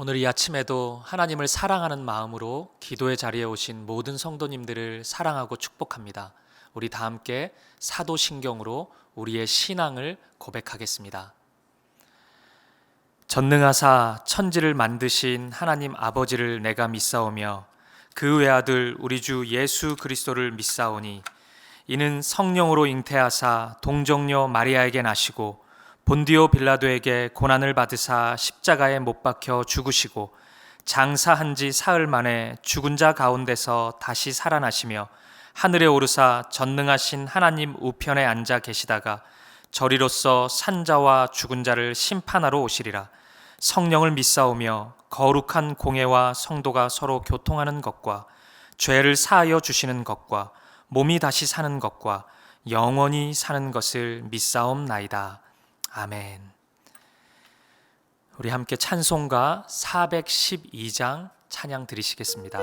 오늘 이 아침에도 하나님을 사랑하는 마음으로 기도의 자리에 오신 모든 성도님들을 사랑하고 축복합니다. 우리 다 함께 사도신경으로 우리의 신앙을 고백하겠습니다. 전능하사 천지를 만드신 하나님 아버지를 내가 믿사오며 그 외아들 우리 주 예수 그리스도를 믿사오니 이는 성령으로 잉태하사 동정녀 마리아에게 나시고 본디오 빌라도에게 고난을 받으사 십자가에 못 박혀 죽으시고 장사한 지 사흘 만에 죽은 자 가운데서 다시 살아나시며 하늘에 오르사 전능하신 하나님 우편에 앉아 계시다가 저리로서 산자와 죽은 자를 심판하러 오시리라. 성령을 믿사오며 거룩한 공회와 성도가 서로 교통하는 것과 죄를 사하여 주시는 것과 몸이 다시 사는 것과 영원히 사는 것을 믿사옵나이다. 아멘. 우리 함께 찬송가 412장 찬양 드리시겠습니다.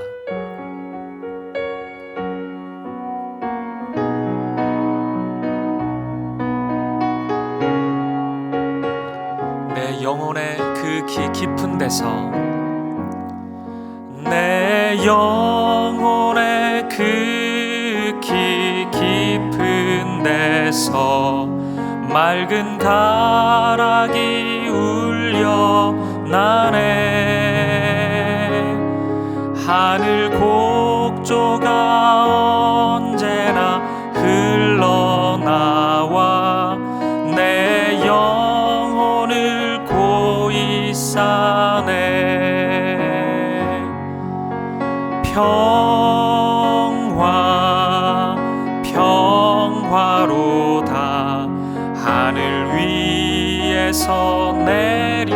내 영혼의 그 깊은 데서 내 영혼의 그 깊은 데서 맑은 가락이 울려 나네. 하늘 곡조가 언제나 흘러나와 내 영혼을 고이 싸네. 평화로다. 하늘 위에서 내려오네.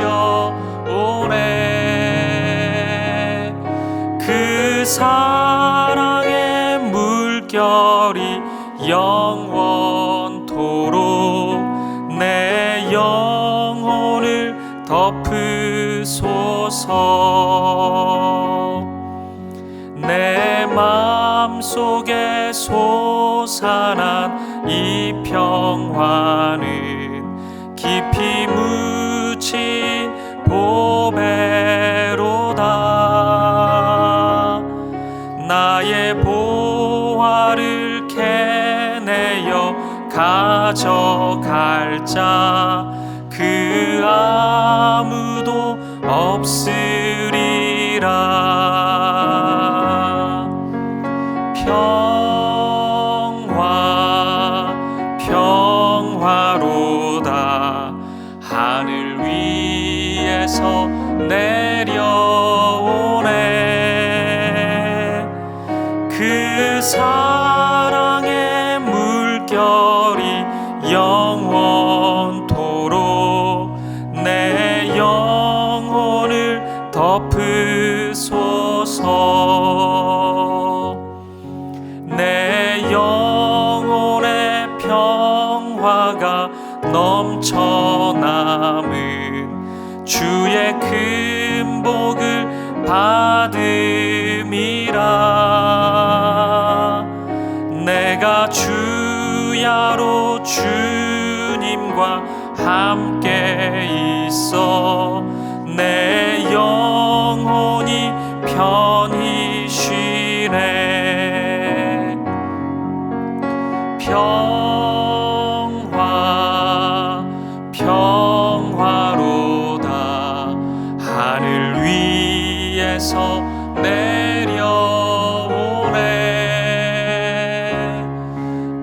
그 사랑의 물결이 영원토록 내 영혼을 덮으소서. 내 마음속에 솟아난 이 평화는 깊이 묻힌 보배로다. 나의 보화를 캐내어 가져갈 자 그 아무도 없으리라. 평화로다. 하늘 위에서 내려오네. 그 사랑의 물결이 영원토록 내 영혼을 덮으소서. 내 영혼의 평화가 넘쳐남은 주의 큰 복을 받음이라. 내가 주야로 주님과 함께 있어 내 영혼이 편히 쉬네. 평화로다. 하늘 위에서 내려오네.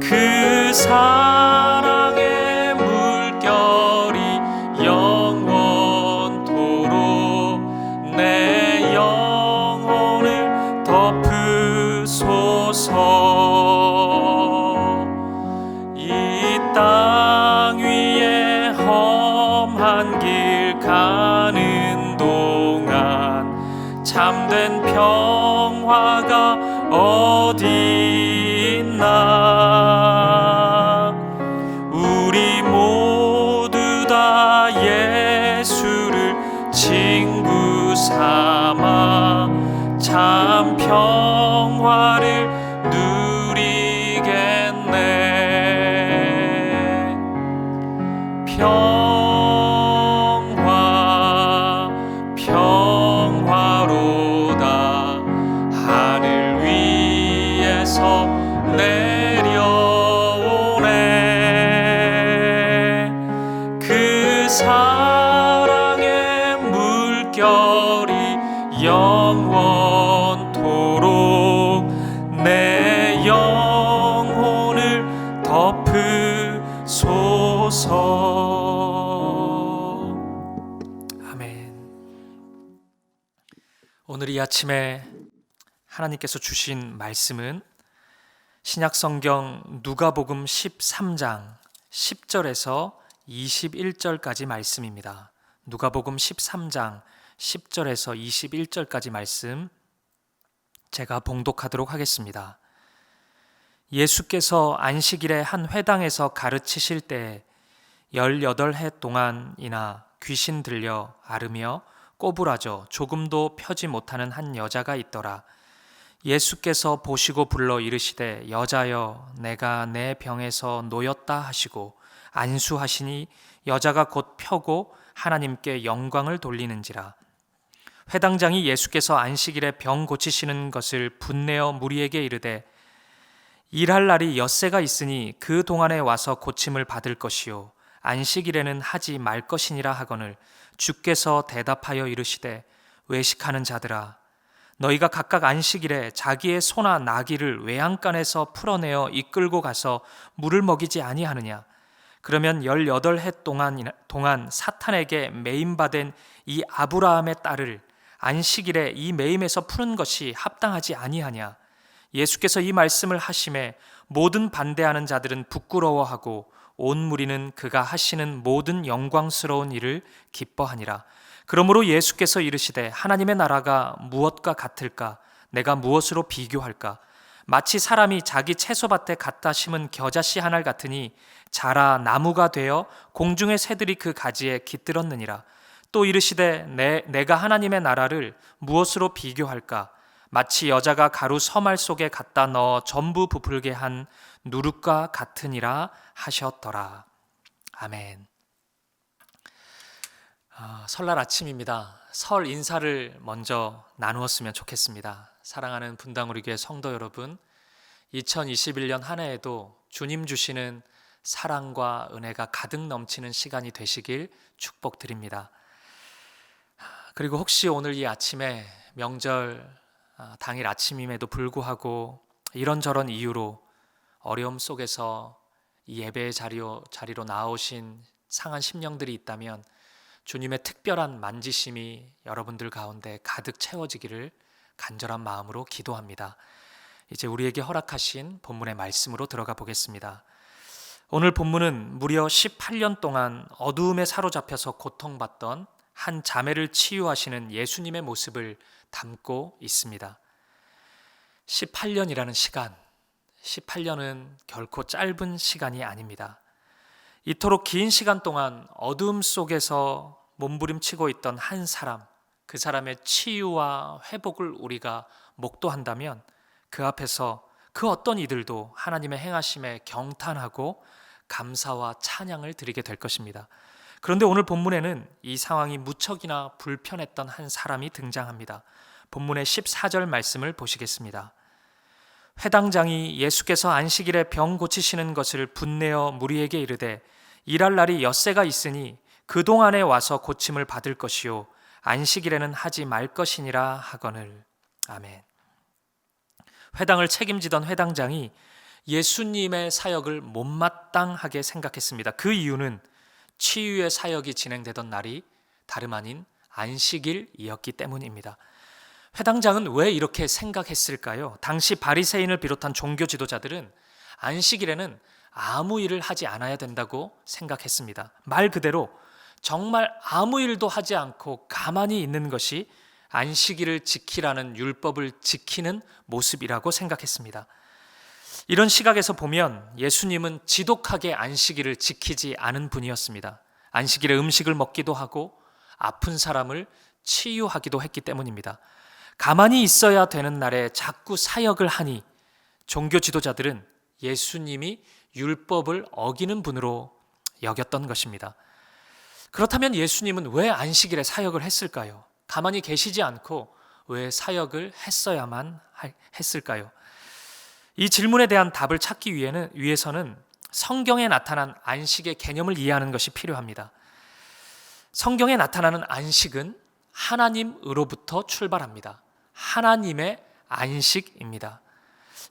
그 사랑의 물결이 영원토록 내 영혼을 덮으소서. 이 땅 위에 험한 길 가는 동안 참된 평화가 어디 있나. 우리 모두 다 예수를 친구 삼아 참 평화를 누리겠네. 평화로다. 영원토록 내 영혼을 덮으소서. 아멘. 오늘 이 아침에 하나님께서 주신 말씀은 신약성경 누가복음 13장 10절에서 21절까지 말씀입니다. 누가복음 13장 10절에서 21절까지 말씀 제가 봉독하도록 하겠습니다. 예수께서 안식일에 한 회당에서 가르치실 때 18해 동안이나 귀신 들려 앓으며 꼬부라져 조금도 펴지 못하는 한 여자가 있더라. 예수께서 보시고 불러 이르시되 여자여 내가 내 병에서 놓였다 하시고 안수하시니 여자가 곧 펴고 하나님께 영광을 돌리는지라. 회당장이 예수께서 안식일에 병 고치시는 것을 분내어 무리에게 이르되 일할 날이 엿새가 있으니 그 동안에 와서 고침을 받을 것이요 안식일에는 하지 말 것이니라 하거늘 주께서 대답하여 이르시되 외식하는 자들아 너희가 각각 안식일에 자기의 소나 나귀를 외양간에서 풀어내어 이끌고 가서 물을 먹이지 아니하느냐. 그러면 18해 동안 사탄에게 매임받은 이 아브라함의 딸을 안식일에 이 매임에서 푸는 것이 합당하지 아니하냐. 예수께서 이 말씀을 하심에 모든 반대하는 자들은 부끄러워하고 온 무리는 그가 하시는 모든 영광스러운 일을 기뻐하니라. 그러므로 예수께서 이르시되 하나님의 나라가 무엇과 같을까? 내가 무엇으로 비교할까? 마치 사람이 자기 채소밭에 갖다 심은 겨자씨 한 알 같으니 자라 나무가 되어 공중의 새들이 그 가지에 깃들었느니라. 또 이르시되 내가 하나님의 나라를 무엇으로 비교할까? 마치 여자가 가루 서말 속에 갖다 넣어 전부 부풀게 한 누룩과 같으니라 하셨더라. 아멘. 설날 아침입니다. 설 인사를 먼저 나누었으면 좋겠습니다. 사랑하는 분당 우리 교회 성도 여러분, 2021년 한 해에도 주님 주시는 사랑과 은혜가 가득 넘치는 시간이 되시길 축복드립니다. 그리고 혹시 오늘 이 아침에 명절 당일 아침임에도 불구하고 이런저런 이유로 어려움 속에서 이 예배의 자리로 나오신 상한 심령들이 있다면 주님의 특별한 만지심이 여러분들 가운데 가득 채워지기를 간절한 마음으로 기도합니다. 이제 우리에게 허락하신 본문의 말씀으로 들어가 보겠습니다. 오늘 본문은 무려 18년 동안 어두움에 사로잡혀서 고통받던 한 자매를 치유하시는 예수님의 모습을 담고 있습니다. 18년이라는 시간, 18년은 결코 짧은 시간이 아닙니다. 이토록 긴 시간 동안 어둠 속에서 몸부림치고 있던 한 사람, 그 사람의 치유와 회복을 우리가 목도한다면 그 앞에서 그 어떤 이들도 하나님의 행하심에 경탄하고 감사와 찬양을 드리게 될 것입니다. 그런데 오늘 본문에는 이 상황이 무척이나 불편했던 한 사람이 등장합니다. 본문의 14절 말씀을 보시겠습니다. 회당장이 예수께서 안식일에 병 고치시는 것을 분내어 무리에게 이르되 일할 날이 엿새가 있으니 그 동안에 와서 고침을 받을 것이요 안식일에는 하지 말 것이니라 하거늘. 아멘. 회당을 책임지던 회당장이 예수님의 사역을 못마땅하게 생각했습니다. 그 이유는 치유의 사역이 진행되던 날이 다름 아닌 안식일이었기 때문입니다. 회당장은 왜 이렇게 생각했을까요? 당시 바리새인을 비롯한 종교 지도자들은 안식일에는 아무 일을 하지 않아야 된다고 생각했습니다. 말 그대로 정말 아무 일도 하지 않고 가만히 있는 것이 안식일을 지키라는 율법을 지키는 모습이라고 생각했습니다. 이런 시각에서 보면 예수님은 지독하게 안식일을 지키지 않은 분이었습니다. 안식일에 음식을 먹기도 하고 아픈 사람을 치유하기도 했기 때문입니다. 가만히 있어야 되는 날에 자꾸 사역을 하니 종교 지도자들은 예수님이 율법을 어기는 분으로 여겼던 것입니다. 그렇다면 예수님은 왜 안식일에 사역을 했을까요? 가만히 계시지 않고 왜 사역을 했어야만 했을까요? 이 질문에 대한 답을 찾기 위해서는 성경에 나타난 안식의 개념을 이해하는 것이 필요합니다. 성경에 나타나는 안식은 하나님으로부터 출발합니다. 하나님의 안식입니다.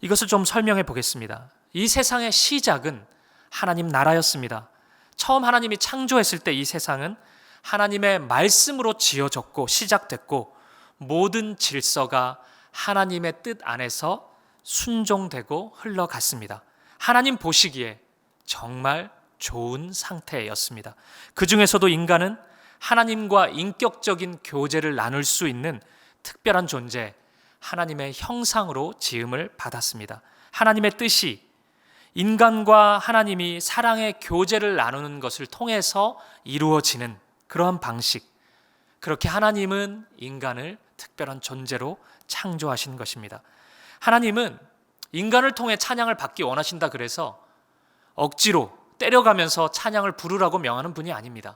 이것을 좀 설명해 보겠습니다. 이 세상의 시작은 하나님 나라였습니다. 처음 하나님이 창조했을 때 이 세상은 하나님의 말씀으로 지어졌고 시작됐고, 모든 질서가 하나님의 뜻 안에서 순종되고 흘러갔습니다. 하나님 보시기에 정말 좋은 상태였습니다. 그 중에서도 인간은 하나님과 인격적인 교제를 나눌 수 있는 특별한 존재, 하나님의 형상으로 지음을 받았습니다. 하나님의 뜻이 인간과 하나님이 사랑의 교제를 나누는 것을 통해서 이루어지는 그러한 방식, 그렇게 하나님은 인간을 특별한 존재로 창조하신 것입니다. 하나님은 인간을 통해 찬양을 받기 원하신다 그래서 억지로 때려가면서 찬양을 부르라고 명하는 분이 아닙니다.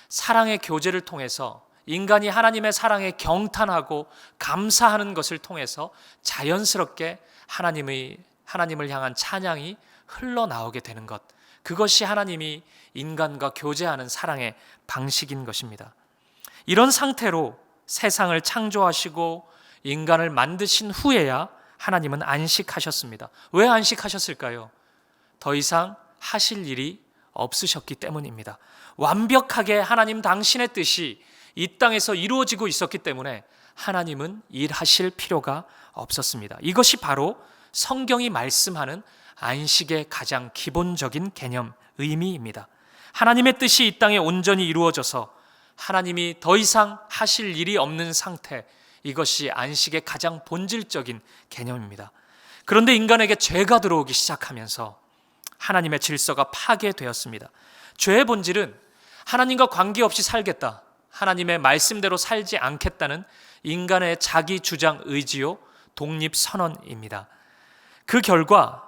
사랑의 교제를 통해서 인간이 하나님의 사랑에 경탄하고 감사하는 것을 통해서 자연스럽게 하나님을 향한 찬양이 흘러나오게 되는 것, 그것이 하나님이 인간과 교제하는 사랑의 방식인 것입니다. 이런 상태로 세상을 창조하시고 인간을 만드신 후에야 하나님은 안식하셨습니다. 왜 안식하셨을까요? 더 이상 하실 일이 없으셨기 때문입니다. 완벽하게 하나님 당신의 뜻이 이 땅에서 이루어지고 있었기 때문에 하나님은 일하실 필요가 없었습니다. 이것이 바로 성경이 말씀하는 안식의 가장 기본적인 개념, 의미입니다. 하나님의 뜻이 이 땅에 온전히 이루어져서 하나님이 더 이상 하실 일이 없는 상태, 이것이 안식의 가장 본질적인 개념입니다. 그런데 인간에게 죄가 들어오기 시작하면서 하나님의 질서가 파괴되었습니다. 죄의 본질은 하나님과 관계없이 살겠다, 하나님의 말씀대로 살지 않겠다는 인간의 자기 주장 의지요, 독립선언입니다. 그 결과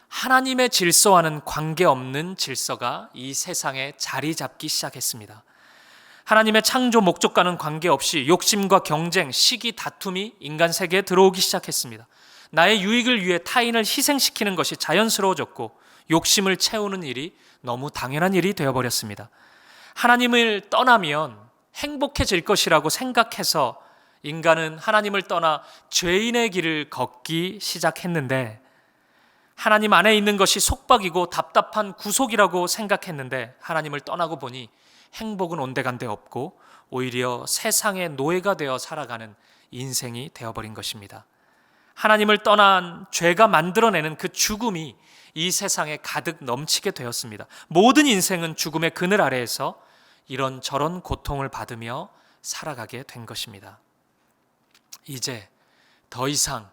하나님의 질서와는 관계없는 질서가 이 세상에 자리 잡기 시작했습니다. 하나님의 창조 목적과는 관계없이 욕심과 경쟁, 시기, 다툼이 인간 세계에 들어오기 시작했습니다. 나의 유익을 위해 타인을 희생시키는 것이 자연스러워졌고, 욕심을 채우는 일이 너무 당연한 일이 되어버렸습니다. 하나님을 떠나면 행복해질 것이라고 생각해서 인간은 하나님을 떠나 죄인의 길을 걷기 시작했는데, 하나님 안에 있는 것이 속박이고 답답한 구속이라고 생각했는데, 하나님을 떠나고 보니 행복은 온데간데 없고 오히려 세상의 노예가 되어 살아가는 인생이 되어버린 것입니다. 하나님을 떠난 죄가 만들어내는 그 죽음이 이 세상에 가득 넘치게 되었습니다. 모든 인생은 죽음의 그늘 아래에서 이런저런 고통을 받으며 살아가게 된 것입니다. 이제 더 이상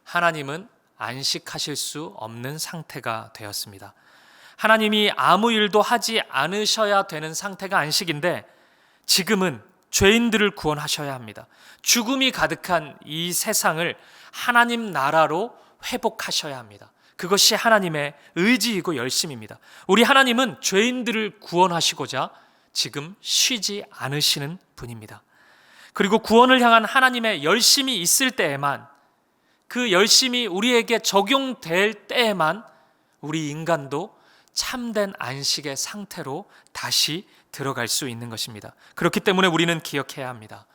하나님은 안식하실 수 없는 상태가 되었습니다. 하나님이 아무 일도 하지 않으셔야 되는 상태가 안식인데, 지금은 죄인들을 구원하셔야 합니다. 죽음이 가득한 이 세상을 하나님 나라로 회복하셔야 합니다. 그것이 하나님의 의지이고 열심입니다. 우리 하나님은 죄인들을 구원하시고자 지금 쉬지 않으시는 분입니다. 그리고 구원을 향한 하나님의 열심이 있을 때에만, 그 열심이 우리에게 적용될 때에만 우리 인간도 참된 안식의 상태로 다시 들어갈 수 있는 것입니다. 그렇기 때문에 우리는 기억해야 합니다.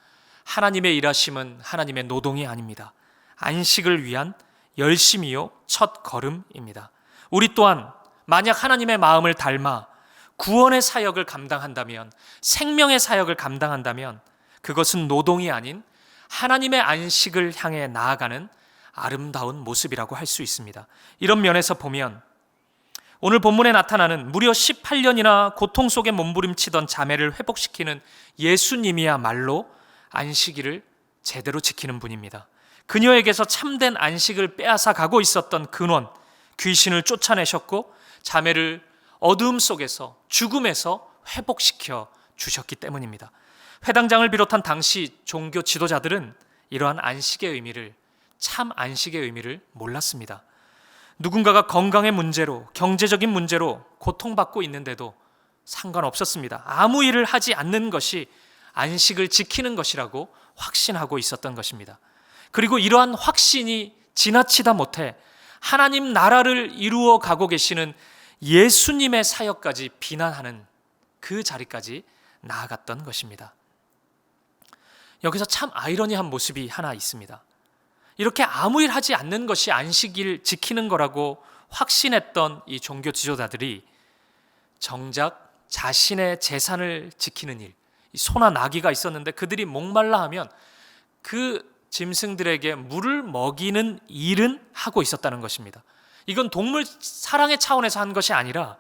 하나님의 일하심은 하나님의 노동이 아닙니다. 안식을 위한 열심이요 첫 걸음입니다. 우리 또한 만약 하나님의 마음을 닮아 구원의 사역을 감당한다면, 생명의 사역을 감당한다면, 그것은 노동이 아닌 하나님의 안식을 향해 나아가는 아름다운 모습이라고 할 수 있습니다. 이런 면에서 보면 오늘 본문에 나타나는 무려 18년이나 고통 속에 몸부림치던 자매를 회복시키는 예수님이야말로 안식일을 제대로 지키는 분입니다. 그녀에게서 참된 안식을 빼앗아 가고 있었던 근원, 귀신을 쫓아내셨고 자매를 어두움 속에서, 죽음에서 회복시켜 주셨기 때문입니다. 회당장을 비롯한 당시 종교 지도자들은 이러한 안식의 의미를, 참 안식의 의미를 몰랐습니다. 누군가가 건강의 문제로, 경제적인 문제로 고통받고 있는데도 상관없었습니다. 아무 일을 하지 않는 것이 안식을 지키는 것이라고 확신하고 있었던 것입니다. 그리고 이러한 확신이 지나치다 못해 하나님 나라를 이루어 가고 계시는 예수님의 사역까지 비난하는 그 자리까지 나아갔던 것입니다. 여기서 참 아이러니한 모습이 하나 있습니다. 이렇게 아무 일 하지 않는 것이 안식일 지키는 거라고 확신했던 이 종교 지도자들이 정작 자신의 재산을 지키는 일, 소나 나귀가 있었는데 그들이 목말라 하면 그 짐승들에게 물을 먹이는 일은 하고 있었다는 것입니다. 이건 동물 사랑의 차원에서 한 것이 아니라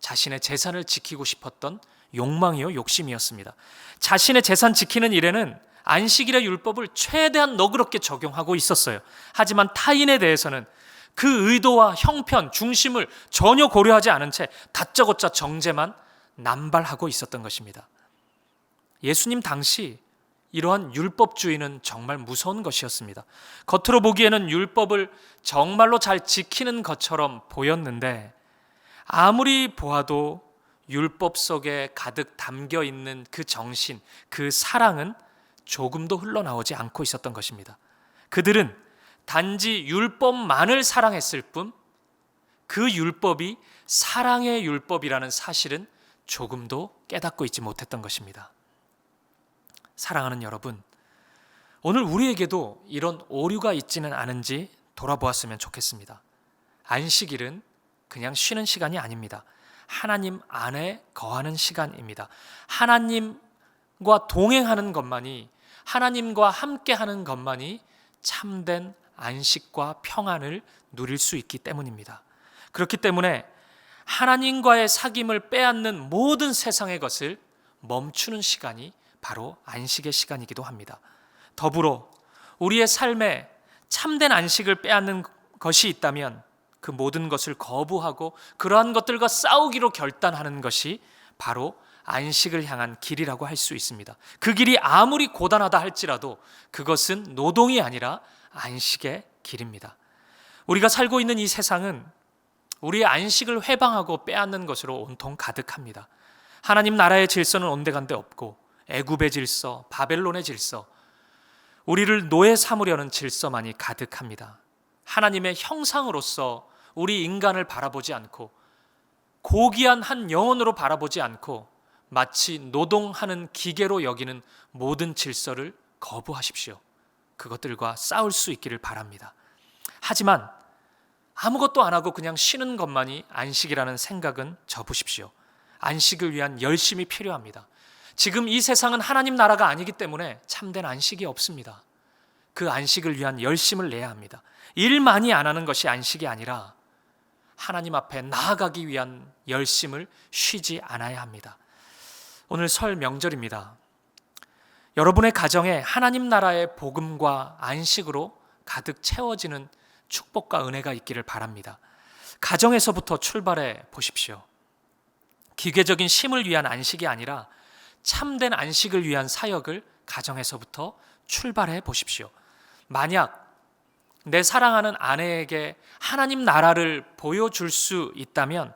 자신의 재산을 지키고 싶었던 욕망이요, 욕심이었습니다. 자신의 재산 지키는 일에는 안식일의 율법을 최대한 너그럽게 적용하고 있었어요. 하지만 타인에 대해서는 그 의도와 형편, 중심을 전혀 고려하지 않은 채 다짜고짜 정죄만 남발하고 있었던 것입니다. 예수님 당시 이러한 율법주의는 정말 무서운 것이었습니다. 겉으로 보기에는 율법을 정말로 잘 지키는 것처럼 보였는데 아무리 보아도 율법 속에 가득 담겨 있는 그 정신, 그 사랑은 조금도 흘러나오지 않고 있었던 것입니다. 그들은 단지 율법만을 사랑했을 뿐 그 율법이 사랑의 율법이라는 사실은 조금도 깨닫고 있지 못했던 것입니다. 사랑하는 여러분, 오늘 우리에게도 이런 오류가 있지는 않은지 돌아보았으면 좋겠습니다. 안식일은 그냥 쉬는 시간이 아닙니다. 하나님 안에 거하는 시간입니다. 하나님과 동행하는 것만이, 하나님과 함께하는 것만이 참된 안식과 평안을 누릴 수 있기 때문입니다. 그렇기 때문에 하나님과의 사귐을 빼앗는 모든 세상의 것을 멈추는 시간이 바로 안식의 시간이기도 합니다. 더불어 우리의 삶에 참된 안식을 빼앗는 것이 있다면 그 모든 것을 거부하고 그러한 것들과 싸우기로 결단하는 것이 바로 안식을 향한 길이라고 할 수 있습니다. 그 길이 아무리 고단하다 할지라도 그것은 노동이 아니라 안식의 길입니다. 우리가 살고 있는 이 세상은 우리의 안식을 회방하고 빼앗는 것으로 온통 가득합니다. 하나님 나라의 질서는 온데간데 없고 애굽의 질서, 바벨론의 질서, 우리를 노예 삼으려는 질서만이 가득합니다. 하나님의 형상으로서 우리 인간을 바라보지 않고 고귀한 한 영혼으로 바라보지 않고 마치 노동하는 기계로 여기는 모든 질서를 거부하십시오. 그것들과 싸울 수 있기를 바랍니다. 하지만 아무것도 안 하고 그냥 쉬는 것만이 안식이라는 생각은 접으십시오. 안식을 위한 열심이 필요합니다. 지금 이 세상은 하나님 나라가 아니기 때문에 참된 안식이 없습니다. 그 안식을 위한 열심을 내야 합니다. 일 많이 안 하는 것이 안식이 아니라 하나님 앞에 나아가기 위한 열심을 쉬지 않아야 합니다. 오늘 설 명절입니다. 여러분의 가정에 하나님 나라의 복음과 안식으로 가득 채워지는 축복과 은혜가 있기를 바랍니다. 가정에서부터 출발해 보십시오. 기계적인 쉼을 위한 안식이 아니라 참된 안식을 위한 사역을 가정에서부터 출발해 보십시오. 만약 내 사랑하는 아내에게 하나님 나라를 보여줄 수 있다면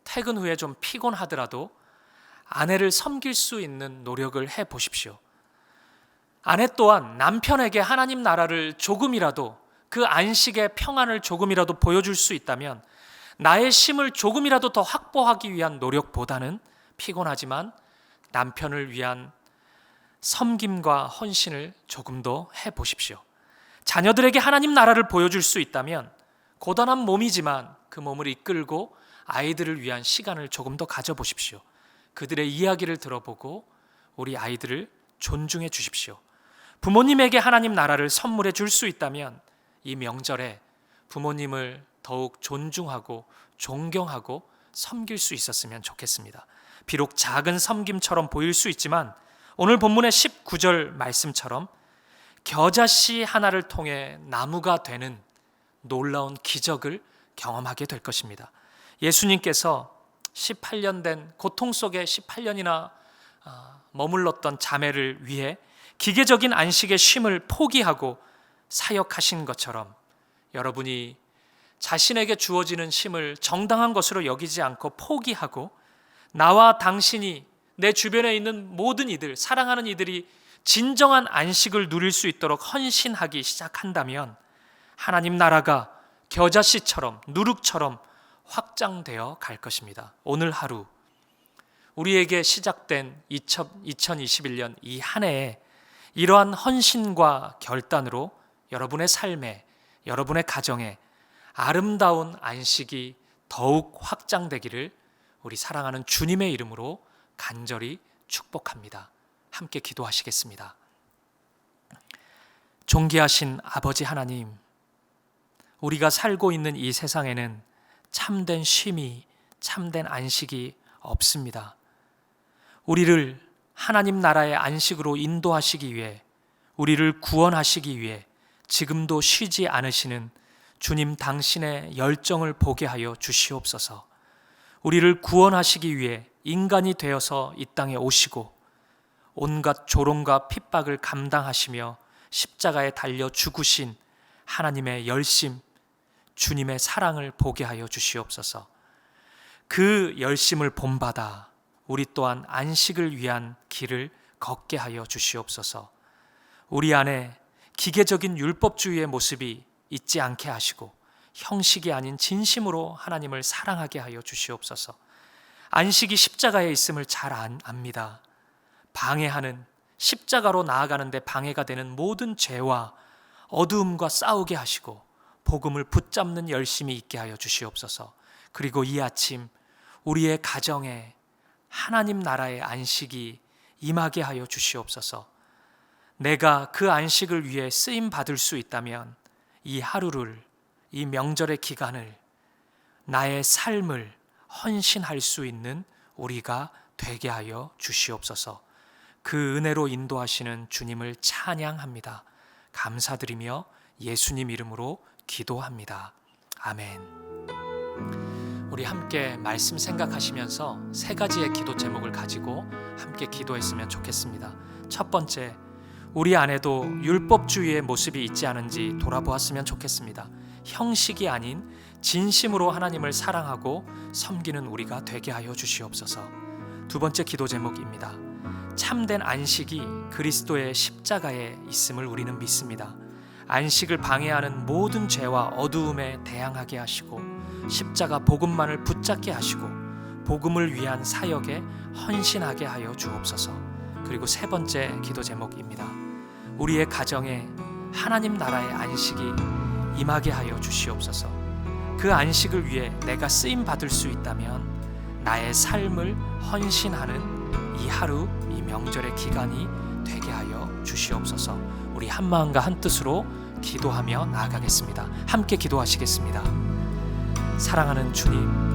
퇴근 후에 좀 피곤하더라도 아내를 섬길 수 있는 노력을 해 보십시오. 아내 또한 남편에게 하나님 나라를 조금이라도, 그 안식의 평안을 조금이라도 보여줄 수 있다면 나의 쉼을 조금이라도 더 확보하기 위한 노력보다는 피곤하지만 남편을 위한 섬김과 헌신을 조금 더 해보십시오. 자녀들에게 하나님 나라를 보여줄 수 있다면 고단한 몸이지만 그 몸을 이끌고 아이들을 위한 시간을 조금 더 가져보십시오. 그들의 이야기를 들어보고 우리 아이들을 존중해 주십시오. 부모님에게 하나님 나라를 선물해 줄 수 있다면 이 명절에 부모님을 더욱 존중하고 존경하고 섬길 수 있었으면 좋겠습니다. 비록 작은 섬김처럼 보일 수 있지만 오늘 본문의 19절 말씀처럼 겨자씨 하나를 통해 나무가 되는 놀라운 기적을 경험하게 될 것입니다. 예수님께서 18년 된 고통 속에 18년이나 머물렀던 자매를 위해 기계적인 안식의 쉼을 포기하고 사역하신 것처럼 여러분이 자신에게 주어지는 쉼을 정당한 것으로 여기지 않고 포기하고 나와 당신이, 내 주변에 있는 모든 이들, 사랑하는 이들이 진정한 안식을 누릴 수 있도록 헌신하기 시작한다면 하나님 나라가 겨자씨처럼, 누룩처럼 확장되어 갈 것입니다. 오늘 하루 우리에게 시작된 2021년 이 한 해에 이러한 헌신과 결단으로 여러분의 삶에, 여러분의 가정에 아름다운 안식이 더욱 확장되기를 우리 사랑하는 주님의 이름으로 간절히 축복합니다. 함께 기도하시겠습니다. 존귀하신 아버지 하나님, 우리가 살고 있는 이 세상에는 참된 쉼이, 참된 안식이 없습니다. 우리를 하나님 나라의 안식으로 인도하시기 위해, 우리를 구원하시기 위해 지금도 쉬지 않으시는 주님 당신의 열정을 보게 하여 주시옵소서. 우리를 구원하시기 위해 인간이 되어서 이 땅에 오시고 온갖 조롱과 핍박을 감당하시며 십자가에 달려 죽으신 하나님의 열심, 주님의 사랑을 보게 하여 주시옵소서. 그 열심을 본받아 우리 또한 안식을 위한 길을 걷게 하여 주시옵소서. 우리 안에 기계적인 율법주의의 모습이 있지 않게 하시고 형식이 아닌 진심으로 하나님을 사랑하게 하여 주시옵소서. 안식이 십자가에 있음을 잘 압니다. 방해하는, 십자가로 나아가는데 방해가 되는 모든 죄와 어두움과 싸우게 하시고 복음을 붙잡는 열심이 있게 하여 주시옵소서. 그리고 이 아침 우리의 가정에 하나님 나라의 안식이 임하게 하여 주시옵소서. 내가 그 안식을 위해 쓰임 받을 수 있다면 이 하루를, 이 명절의 기간을, 나의 삶을 헌신할 수 있는 우리가 되게 하여 주시옵소서. 그 은혜로 인도하시는 주님을 찬양합니다. 감사드리며 예수님 이름으로 기도합니다. 아멘. 우리 함께 말씀 생각하시면서 세 가지의 기도 제목을 가지고 함께 기도했으면 좋겠습니다. 첫 번째, 우리 안에도 율법주의의 모습이 있지 않은지 돌아보았으면 좋겠습니다. 형식이 아닌 진심으로 하나님을 사랑하고 섬기는 우리가 되게 하여 주시옵소서. 두 번째 기도 제목입니다. 참된 안식이 그리스도의 십자가에 있음을 우리는 믿습니다. 안식을 방해하는 모든 죄와 어두움에 대항하게 하시고 십자가 복음만을 붙잡게 하시고 복음을 위한 사역에 헌신하게 하여 주옵소서. 그리고 세 번째 기도 제목입니다. 우리의 가정에 하나님 나라의 안식이 임하게 하여 주시옵소서. 그 안식을 위해 내가 쓰임 받을 수 있다면 나의 삶을 헌신하는 이 하루, 이 명절의 기간이 되게 하여 주시옵소서. 우리 한 마음과 한 뜻으로 기도하며 나아가겠습니다. 함께 기도하시겠습니다. 사랑하는 주님,